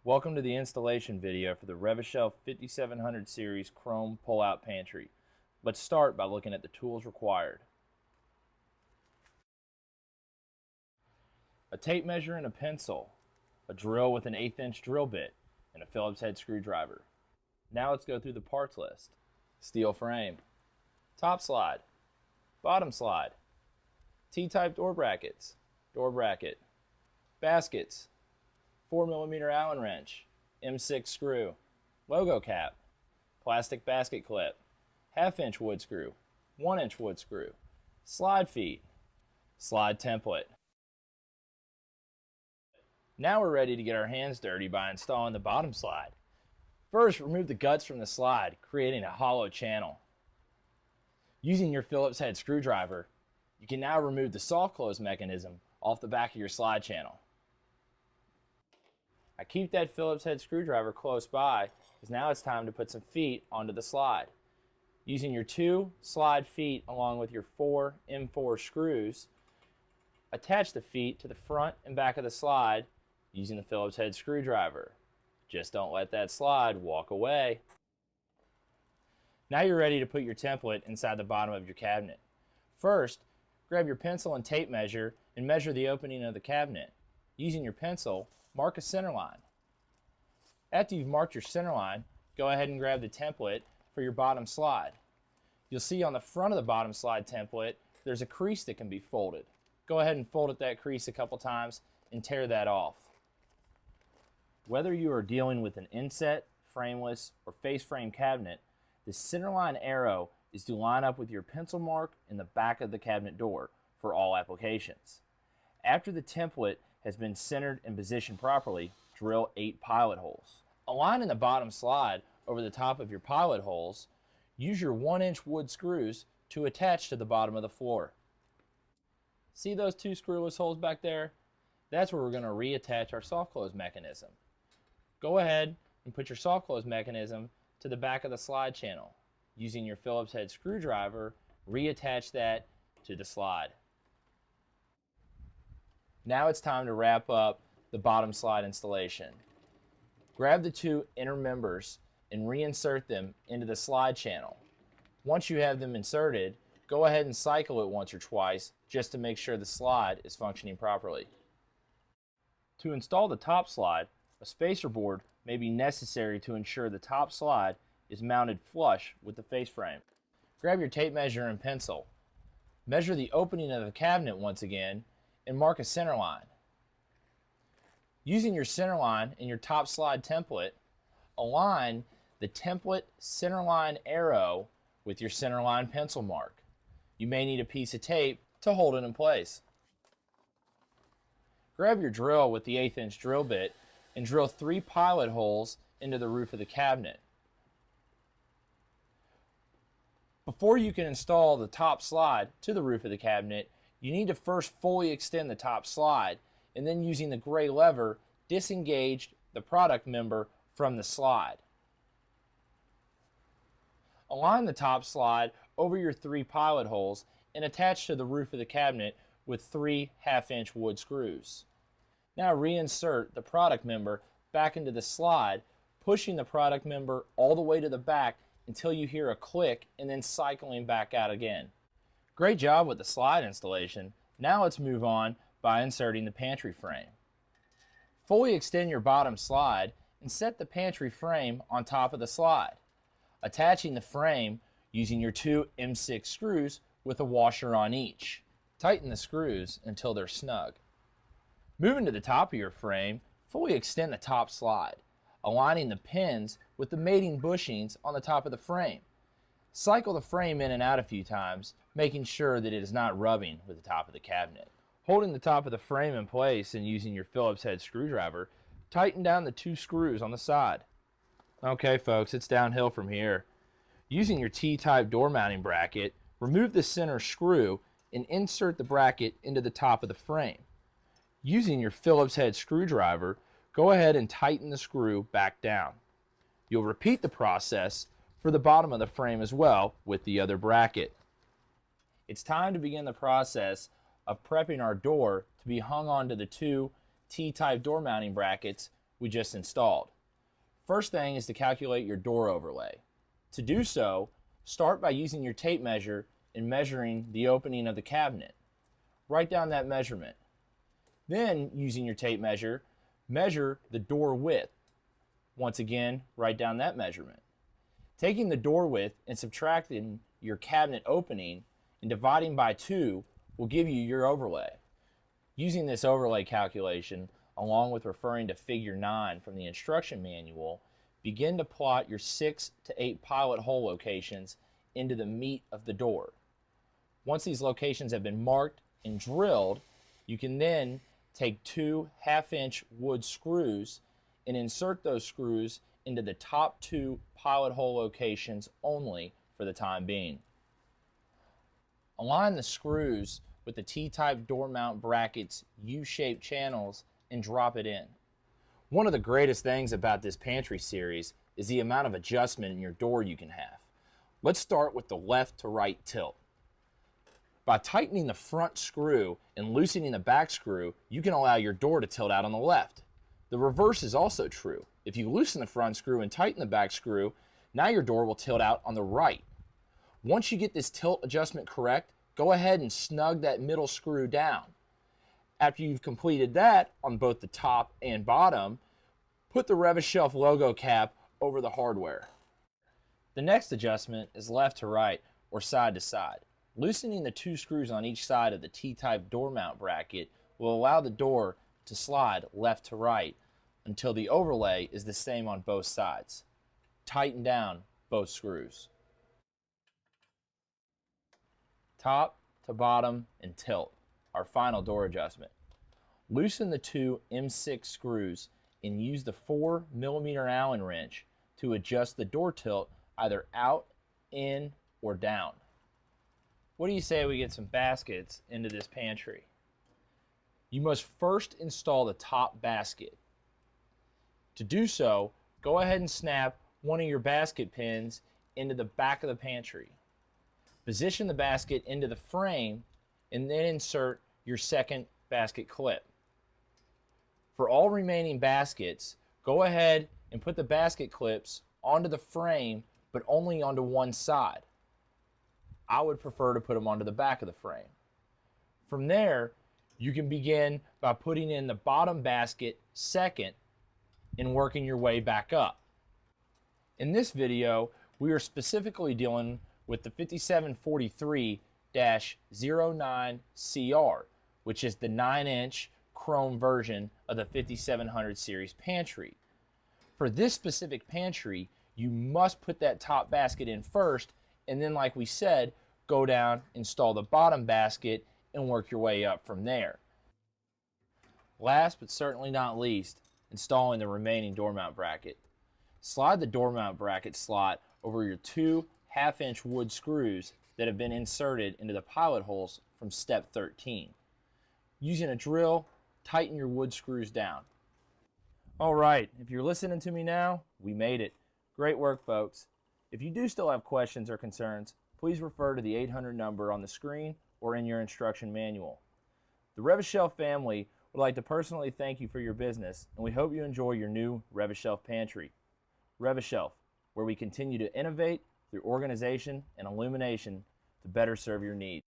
Welcome to the installation video for the Rev-A-Shelf 5700 series chrome pull-out pantry. Let's start by looking at the tools required. A tape measure and a pencil, a drill with an 1/8 inch drill bit, and a Phillips head screwdriver. Now let's go through the parts list. Steel frame, top slide, bottom slide, T-type door brackets, door bracket, baskets, 4mm Allen wrench, M6 screw, logo cap, plastic basket clip, 1/2 inch wood screw, 1 inch wood screw, slide feet, slide template. Now we're ready to get our hands dirty by installing the bottom slide. First, remove the guts from the slide, creating a hollow channel. Using your Phillips head screwdriver, you can now remove the soft close mechanism off the back of your slide channel. I keep that Phillips head screwdriver close by because now it's time to put some feet onto the slide. Using your 2 slide feet along with your 4 M4 screws, attach the feet to the front and back of the slide using the Phillips head screwdriver. Just don't let that slide walk away. Now you're ready to put your template inside the bottom of your cabinet. First, grab your pencil and tape measure and measure the opening of the cabinet. Using your pencil, mark a center line. After you've marked your center line, go ahead and grab the template for your bottom slide. You'll see on the front of the bottom slide template, there's a crease that can be folded. Go ahead and fold at that crease a couple times and tear that off. Whether you are dealing with an inset, frameless, or face frame cabinet, the center line arrow is to line up with your pencil mark in the back of the cabinet door for all applications. After the template has been centered and positioned properly, drill 8 pilot holes. Aligning the bottom slide over the top of your pilot holes, use your 1 inch wood screws to attach to the bottom of the floor. See those 2 screwless holes back there? That's where we're going to reattach our soft close mechanism. Go ahead and put your soft close mechanism to the back of the slide channel. Using your Phillips head screwdriver, reattach that to the slide. Now it's time to wrap up the bottom slide installation. Grab the 2 inner members and reinsert them into the slide channel. Once you have them inserted, go ahead and cycle it once or twice just to make sure the slide is functioning properly. To install the top slide, a spacer board may be necessary to ensure the top slide is mounted flush with the face frame. Grab your tape measure and pencil. Measure the opening of the cabinet once again and mark a center line. Using your center line in your top slide template, align the template center line arrow with your center line pencil mark. You may need a piece of tape to hold it in place. Grab your drill with the 1/8 inch drill bit and drill 3 pilot holes into the roof of the cabinet. Before you can install the top slide to the roof of the cabinet, you need to first fully extend the top slide and then using the gray lever, disengage the product member from the slide. Align the top slide over your 3 pilot holes and attach to the roof of the cabinet with 3 1/2 inch wood screws. Now reinsert the product member back into the slide, pushing the product member all the way to the back until you hear a click and then cycling back out again. Great job with the slide installation. Now let's move on by inserting the pantry frame. Fully extend your bottom slide and set the pantry frame on top of the slide, attaching the frame using your 2 M6 screws with a washer on each. Tighten the screws until they're snug. Moving to the top of your frame, fully extend the top slide, aligning the pins with the mating bushings on the top of the frame. Cycle the frame in and out a few times, making sure that it is not rubbing with the top of the cabinet. Holding the top of the frame in place and using your Phillips head screwdriver, tighten down the 2 screws on the side. Okay folks, it's downhill from here. Using your T-type door mounting bracket, remove the center screw and insert the bracket into the top of the frame. Using your Phillips head screwdriver, go ahead and tighten the screw back down. You'll repeat the process for the bottom of the frame as well with the other bracket. It's time to begin the process of prepping our door to be hung onto the 2 T-type door mounting brackets we just installed. First thing is to calculate your door overlay. To do so, start by using your tape measure and measuring the opening of the cabinet. Write down that measurement. Then, using your tape measure, measure the door width. Once again, write down that measurement. Taking the door width and subtracting your cabinet opening and dividing by 2 will give you your overlay. Using this overlay calculation, along with referring to figure 9 from the instruction manual, begin to plot your 6 to 8 pilot hole locations into the meat of the door. Once these locations have been marked and drilled, you can then take 2 1/2-inch wood screws and insert those screws into the top 2 pilot hole locations only for the time being. Align the screws with the T-type door mount bracket's U-shaped channels and drop it in. One of the greatest things about this pantry series is the amount of adjustment in your door you can have. Let's start with the left to right tilt. By tightening the front screw and loosening the back screw, you can allow your door to tilt out on the left. The reverse is also true. If you loosen the front screw and tighten the back screw, now your door will tilt out on the right. Once you get this tilt adjustment correct, go ahead and snug that middle screw down. After you've completed that on both the top and bottom, put the Rev-A-Shelf logo cap over the hardware. The next adjustment is left to right or side to side. Loosening the 2 screws on each side of the T-type door mount bracket will allow the door to slide left to right until the overlay is the same on both sides. Tighten down both screws. Top to bottom and tilt, our final door adjustment. Loosen the 2 M6 screws and use the 4mm Allen wrench to adjust the door tilt either out, in, or down. What do you say we get some baskets into this pantry? You must first install the top basket. To do so, go ahead and snap one of your basket pins into the back of the pantry. Position the basket into the frame and then insert your second basket clip. For all remaining baskets, go ahead and put the basket clips onto the frame, but only onto one side. I would prefer to put them onto the back of the frame. From there, you can begin by putting in the bottom basket second and working your way back up. In this video, we are specifically dealing with the 5743-09CR, which is the 9-inch chrome version of the 5700 series pantry. For this specific pantry, you must put that top basket in first, and then, like we said, go down, install the bottom basket, and work your way up from there. Last but certainly not least, installing the remaining door mount bracket. Slide the door mount bracket slot over your 2 1/2-inch wood screws that have been inserted into the pilot holes from step 13. Using a drill, tighten your wood screws down. All right, if you're listening to me now, we made it. Great work, folks. If you do still have questions or concerns, please refer to the 800 number on the screen or in your instruction manual. The Rev-A-Shelf family would like to personally thank you for your business, and we hope you enjoy your new Rev-A-Shelf pantry. Rev-A-Shelf, where we continue to innovate through organization and illumination to better serve your needs.